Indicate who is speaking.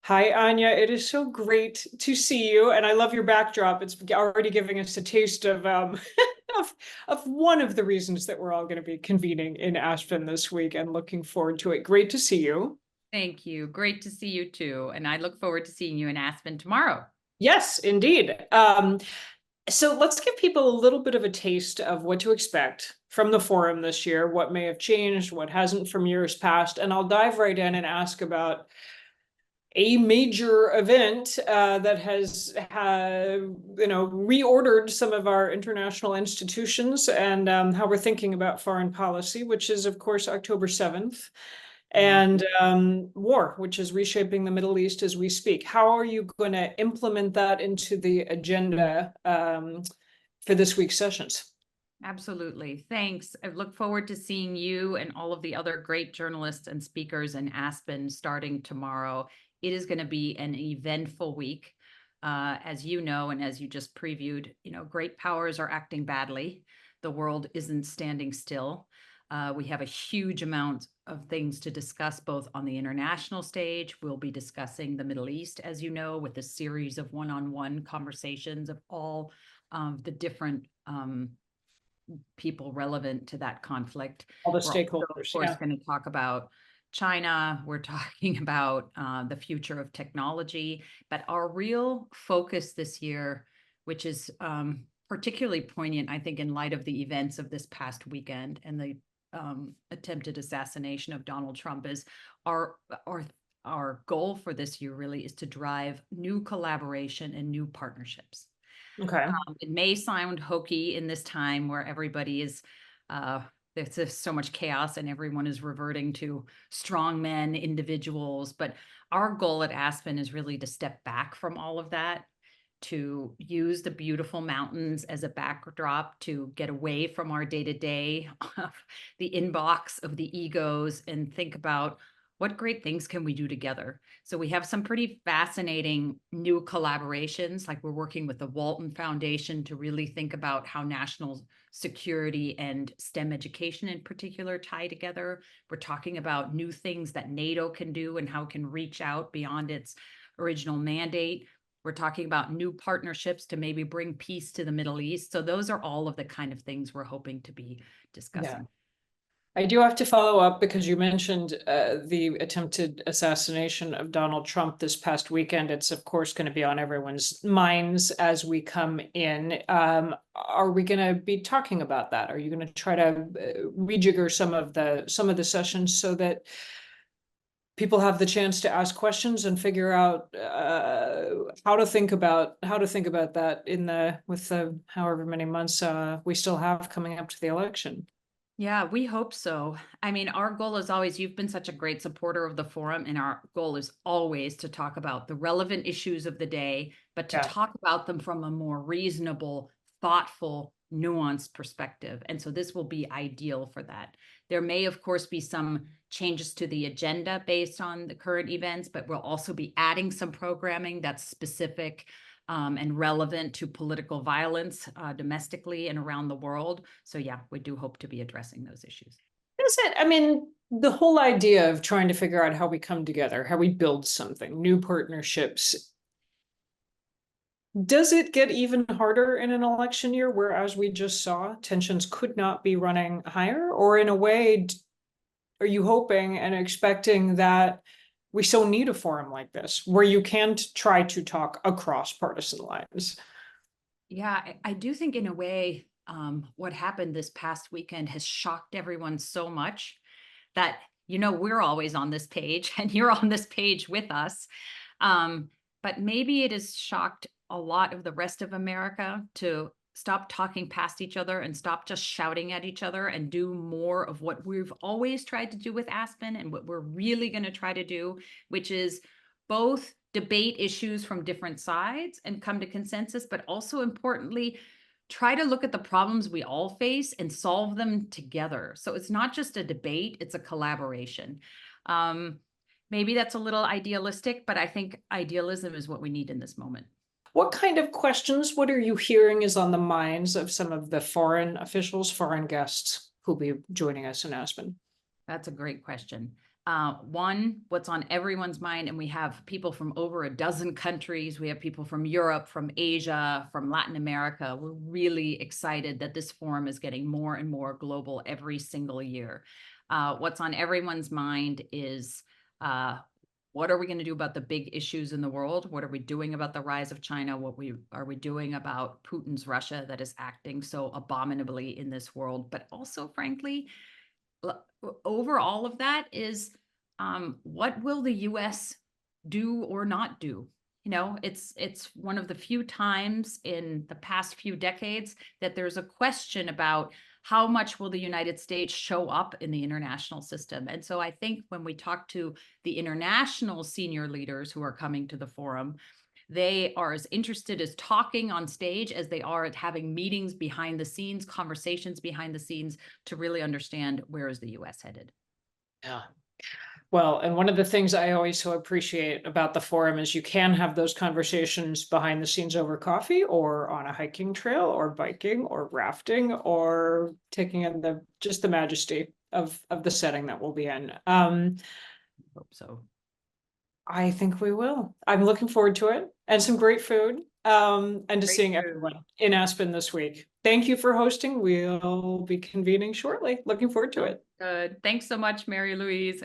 Speaker 1: Hi, Anya. It is so great to see you, and I love your backdrop. It's already giving us a taste of of one of the reasons that we're all going to be convening in Aspen this week, and looking forward to it. Great to see you.
Speaker 2: Thank you. Great to see you too. And I look forward to seeing you in Aspen tomorrow.
Speaker 1: Yes, indeed. So let's give people a little bit of a taste of what to expect from the forum this year, what may have changed, what hasn't from years past, and I'll dive right in and ask about a major event that has reordered some of our international institutions and how we're thinking about foreign policy, which is of course October 7th,
Speaker 2: Yeah.
Speaker 1: and war, which is reshaping the Middle East as we speak. How are you going to implement that into the agenda for this week's sessions?
Speaker 2: Absolutely. Thanks. I look forward to seeing you and all of the other great journalists and speakers in Aspen starting tomorrow. It is going to be an eventful week. As you know, and as you just previewed, great powers are acting badly. The world isn't standing still. We have a huge amount of things to discuss, both on the international stage. We'll be discussing the Middle East, as you know, with a series of one-on-one conversations of all the different people relevant to that conflict.
Speaker 1: All the
Speaker 2: We're also, of
Speaker 1: stakeholders,
Speaker 2: course,
Speaker 1: yeah.
Speaker 2: going to talk about China. We're talking about the future of technology. But our real focus this year, which is particularly poignant, I think, in light of the events of this past weekend and the attempted assassination of Donald Trump, is our our goal for this year really is to drive new collaboration and new partnerships.
Speaker 1: Okay.
Speaker 2: It may sound hokey in this time where everybody is, there's just so much chaos and everyone is reverting to strong men, individuals. But our goal at Aspen is really to step back from all of that, to use the beautiful mountains as a backdrop, to get away from our day to day, the inbox of the egos, and think about what great things can we do together. So we have some pretty fascinating new collaborations, like we're working with the Walton Foundation to really think about how national security and STEM education in particular tie together. We're talking about new things that NATO can do and how it can reach out beyond its original mandate. We're talking about new partnerships to maybe bring peace to the Middle East. So those are all of the kind of things we're hoping to be
Speaker 1: Yeah.
Speaker 2: discussing.
Speaker 1: I do have to follow up because you mentioned the attempted assassination of Donald Trump this past weekend. It's of course going to be on everyone's minds as we come in. Are we going to be talking about that? Are you going to try to rejigger some of the sessions so that people have the chance to ask questions and figure out how to think about that in the with the however many months we still have coming up to the election?
Speaker 2: Yeah, we hope so. I mean, our goal is always, you've been such a great supporter of the forum, and our goal is always to talk about the relevant issues of the day, but to
Speaker 1: Yeah.
Speaker 2: talk about them from a more reasonable, thoughtful, nuanced perspective. And so this will be ideal for that. There may, of course, be some changes to the agenda based on the current events, but we'll also be adding some programming that's specific and relevant to political violence domestically and around the world. So yeah, we do hope to be addressing those issues.
Speaker 1: Is it? I mean, the whole idea of trying to figure out how we come together, how we build something, new partnerships, does it get even harder in an election year where, as we just saw, tensions could not be running higher? Or in a way, are you hoping and expecting that we so need a forum like this where you can try to talk across partisan lines?
Speaker 2: Yeah, I do think in a way, what happened this past weekend has shocked everyone so much that, we're always on this page and you're on this page with us. But maybe it has shocked a lot of the rest of America to stop talking past each other and stop just shouting at each other and do more of what we've always tried to do with Aspen and what we're really going to try to do, which is both debate issues from different sides and come to consensus, but also importantly, try to look at the problems we all face and solve them together. So it's not just a debate, it's a collaboration. Um, Maybe that's a little idealistic, but I think idealism is what we need in this moment.
Speaker 1: What kind of questions, what are you hearing is on the minds of some of the foreign officials, foreign guests who'll be joining us in Aspen?
Speaker 2: That's a great question. One, what's on everyone's mind, and we have people from over a dozen countries. We have people from Europe, from Asia, from Latin America. We're really excited that this forum is getting more and more global every single year. What's on everyone's mind is what are we going to do about the big issues in the world? What are we doing about the rise of China? Are we doing about Putin's Russia that is acting so abominably in this world? But also, frankly, over all of that is what will the US do or not do? You know, it's one of the few times in the past few decades that there's a question about how much will the United States show up in the international system. And so I think when we talk to the international senior leaders who are coming to the forum, they are as interested as talking on stage as they are at having meetings behind the scenes, conversations behind the scenes, to really understand where is the US headed.
Speaker 1: Yeah. Well, and one of the things I always so appreciate about the forum is you can have those conversations behind the scenes over coffee or on a hiking trail or biking or rafting or taking in just the majesty of the setting that we'll be in.
Speaker 2: Hope so.
Speaker 1: I think we will. I'm looking forward to it, and some great food, and to
Speaker 2: Great
Speaker 1: seeing
Speaker 2: food.
Speaker 1: everyone in Aspen this week. Thank you for hosting. We'll be convening shortly. Looking forward to it.
Speaker 2: Good. Thanks so much, Mary Louise.